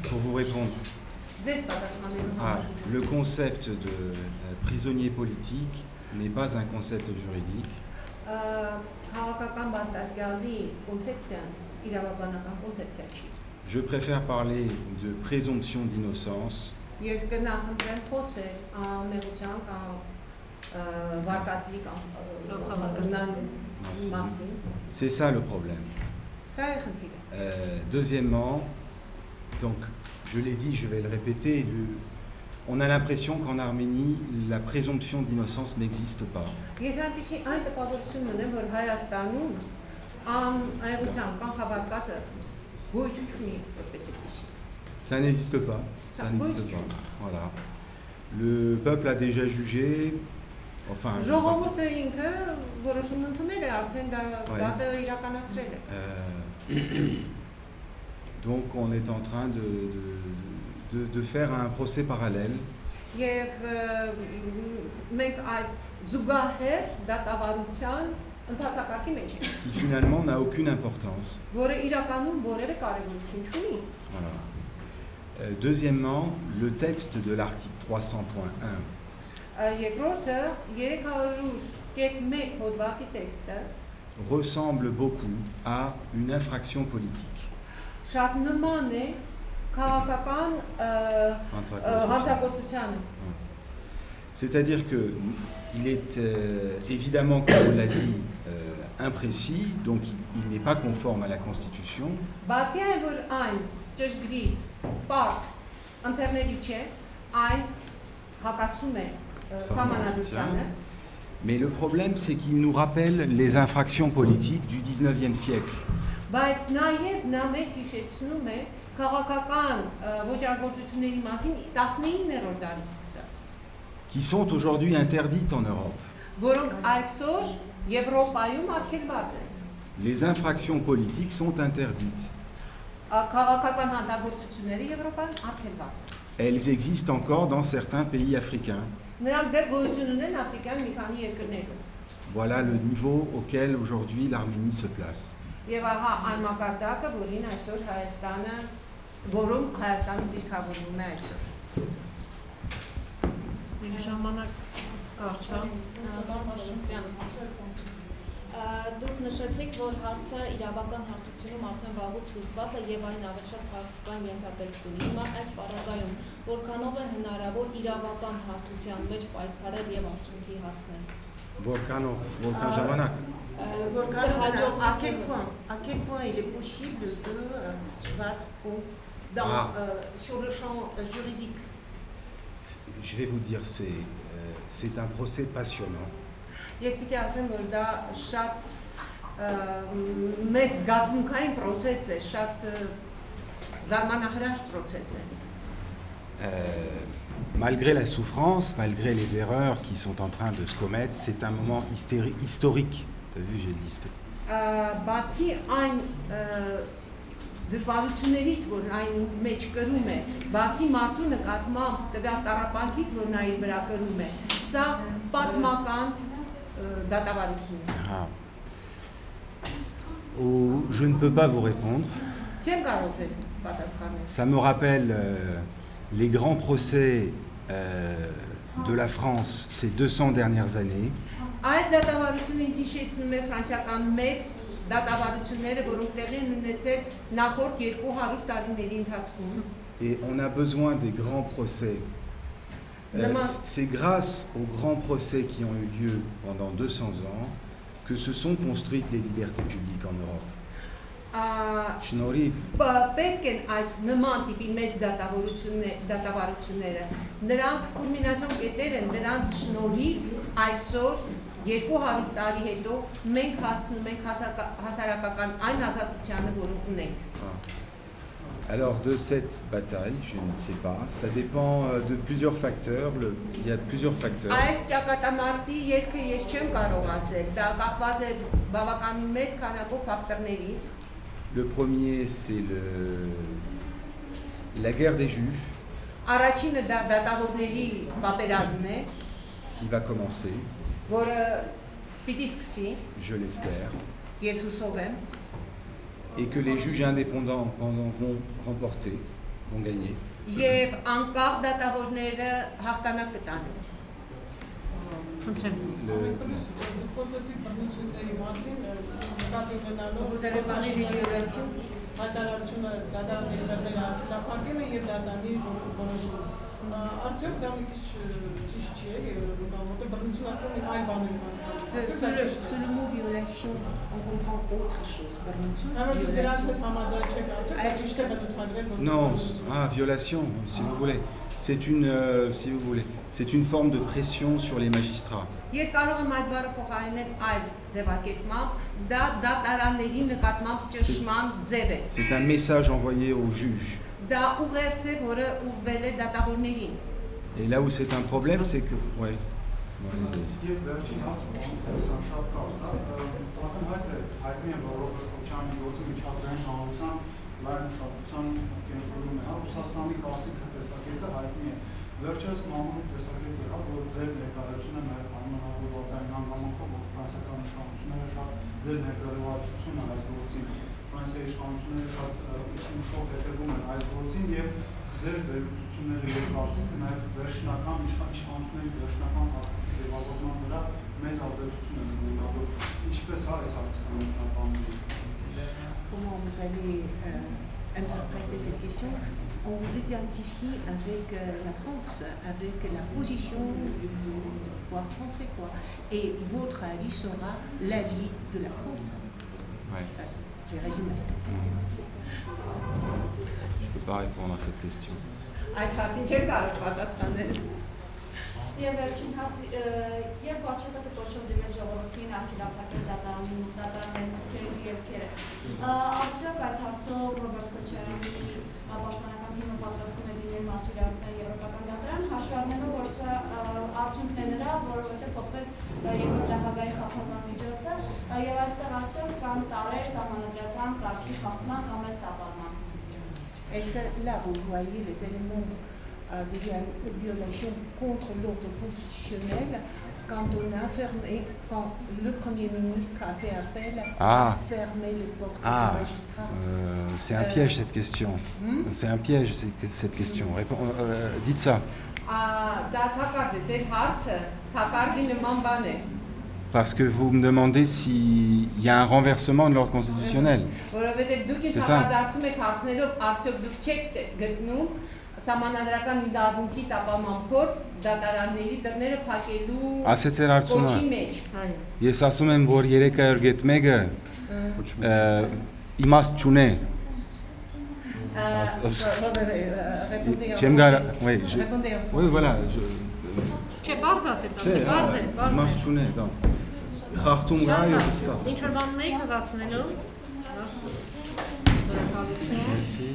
Pour vous répondre, le concept de prisonnier politique n'est pas un concept juridique. Je préfère parler de présomption d'innocence. C'est ça le problème. Deuxièmement, donc je l'ai dit, je vais le répéter, on a l'impression qu'en Arménie, la présomption d'innocence n'existe pas. Ça n'existe pas. Ça n'existe pas. Voilà. Le peuple a déjà jugé. Enfin. Donc on est en train de faire un procès parallèle. Qui finalement n'a aucune importance. Voilà. Deuxièmement, le texte de l'article 300.1 ressemble beaucoup à une infraction politique. C'est-à-dire qu'il est évidemment, comme on l'a dit, imprécis, donc il n'est pas conforme à la Constitution. Mais le problème, c'est qu'il nous rappelle les infractions politiques du 19e siècle. Qui sont aujourd'hui interdites en Europe. Les infractions politiques sont interdites. Elles existent encore dans certains pays africains. Voilà le niveau auquel aujourd'hui l'Arménie se place. Դուք նշեցիք, որ հարցը իրավական հարթությունում արդեն վաղուց լուծված է եւ այն ավելի շատ քաղաքական ենթատեքստ ունի։ Հիմա այս պարագայում որքանով է հնարավոր իրավական հարթության մեջ պայքարել եւ արդյունքի հասնել։ Որքան ժամանակ։ À quel point il est possible de se battre sur le champ juridique? Je vais vous dire, c'est un procès passionnant. Ես պիտի ասեմ, որ դա շատ մեծ զգացմունքային process է, շատ զարմանահրաշ process է։ Malgré la souffrance, malgré les erreurs qui sont en train de se commettre, c'est un moment historique. T'as vu, j'ai dit historique. Բացի այն դժվարություններից, որ այն մեջ կրում է, բացի մարդու նկատմամբ տվյալ տառապանքից, որ նա իր վրա կրում է, սա պատմական Je ne peux pas vous répondre. Ça me rappelle les grands procès de la France ces 200 dernières années. Et on a besoin des grands procès. C'est grâce aux grands procès qui ont eu lieu pendant 200 ans que se sont construites les libertés publiques en Europe. Շնորհիվ պետք են այդ նման տիպի մեծ դատավարությունները, նրանք կուլմինացիոն կետեր են, նրանց շնորհիվ այսօր 200 տարի հետո մենք հասնում ենք հասարակական այն ազատությանը, որ ունենք։ Alors de cette bataille, je ne sais pas, ça dépend de plusieurs facteurs, il y a plusieurs facteurs. Le premier, c'est la guerre des juges qui va commencer, je l'espère. Ես հուսով եմ, et que les juges indépendants vont remporter, vont gagner. եւ անկախ դատավորները հաղթանակ կտան։ Vous avez parlé des violations. Հայտարարությունը դատարանների դռները արգելափակել են եւ դատարանի որոշում։ Արդյոք դա մի քիչ ճիշտ չէ, որտեղ բռնություն ասում են այլ բաներ հասկանում։ Sous le mot violation, on comprend autre chose. Դրանց հետ համաձայն չեք արդյոք ճիշտ է բնութագրել որ Non, violation, si vous voulez. Si vous voulez, c'est une forme de pression sur les magistrats. Ես կարող եմ այդ բառը փոխարինել այլ ձևակերպմամբ, դա դատարանների նկատմամբ ճնշման ձև է։ C'est un message envoyé aux juges. Դա ուղերձ է, որը ուղղվել է դատավորներին։ Et là où c'est un problème, c'est que... Ouais. Եվ վերջին հարցը սա շատ կարծ է, պատահական հայտնի է, որ Ռոբերտ Քոչարյանի գործի միջազգային հանրության լայն ուշադրության կենտրոնում է, Ռուսաստանի կարծիքը տեսակետը հայտնի է։ Վերջերս ԱՄՆ-ի տեսակետը եղավ, որ ձեր ներկայությունը նաև անմահավորված այն հանգամանքով, որ ֆրանսիական իշխանությունները շատ ձեր ներկայացուցիչն այս գործին, Ֆրանսիայի իշխանությունները շատ ուշով հետևում են այս գործին եւ ձեր վերլուծությունները եւ կարծիքը նաև վերջնական իշխանությունների վերջնական կարծիքի ձևավորման վրա մեծ ազդեցություն են ունենալու։ Ինչպես է այս հարցը կապանում։ Comment vous allez interpréter cette question? On vous identifie avec la France, avec la position du pouvoir français, quoi. Et votre avis sera l'avis de la France. Ouais. J'ai résumé. Je ne peux pas répondre à cette question. Եվ վերջին հարցը, երբ վարչապետը կոչով դիմել ժողովրդին արգելափակել դատարանների մուտքերը ու ելքերը, արդյոք այս հարցով Ռոբերտ Քոչարյանի պաշտպանական թիմը պատրաստվում է դիմել մարդու եվրոպական դատարան, հաշվի առնելով, որ սա արդյունքն է նրա, որովհետև փոխվեց երկրորդ նախագահի խախտման միջոցը, եւ այստեղ արդյոք կան տարեր սահմանադրական կարգի խախտման կամ էլ տապալման։ Est-ce que là vous voyez les éléments de violation contre l'ordre constitutionnel quand le Premier ministre a fait appel à fermer les portes des magistrats? C'est un piège cette question. C'est un piège cette question. Dites ça. Parce que vous me demandez s'il y a un renversement de l'ordre constitutionnel. C'est ça. Ասեց էր արցումը։ Ես ասում եմ, որ 301-ը իմաստ չունի։ Չեմ գար, oui, voilà, Չէ, բարձ ասեց, բարձ է, բարձ է։ իմաստ չունի, դա։ Խախտում գա եւ ստա։ Ինչ որ բանն եք հղացնելու։ Շնորհակալություն։ Merci.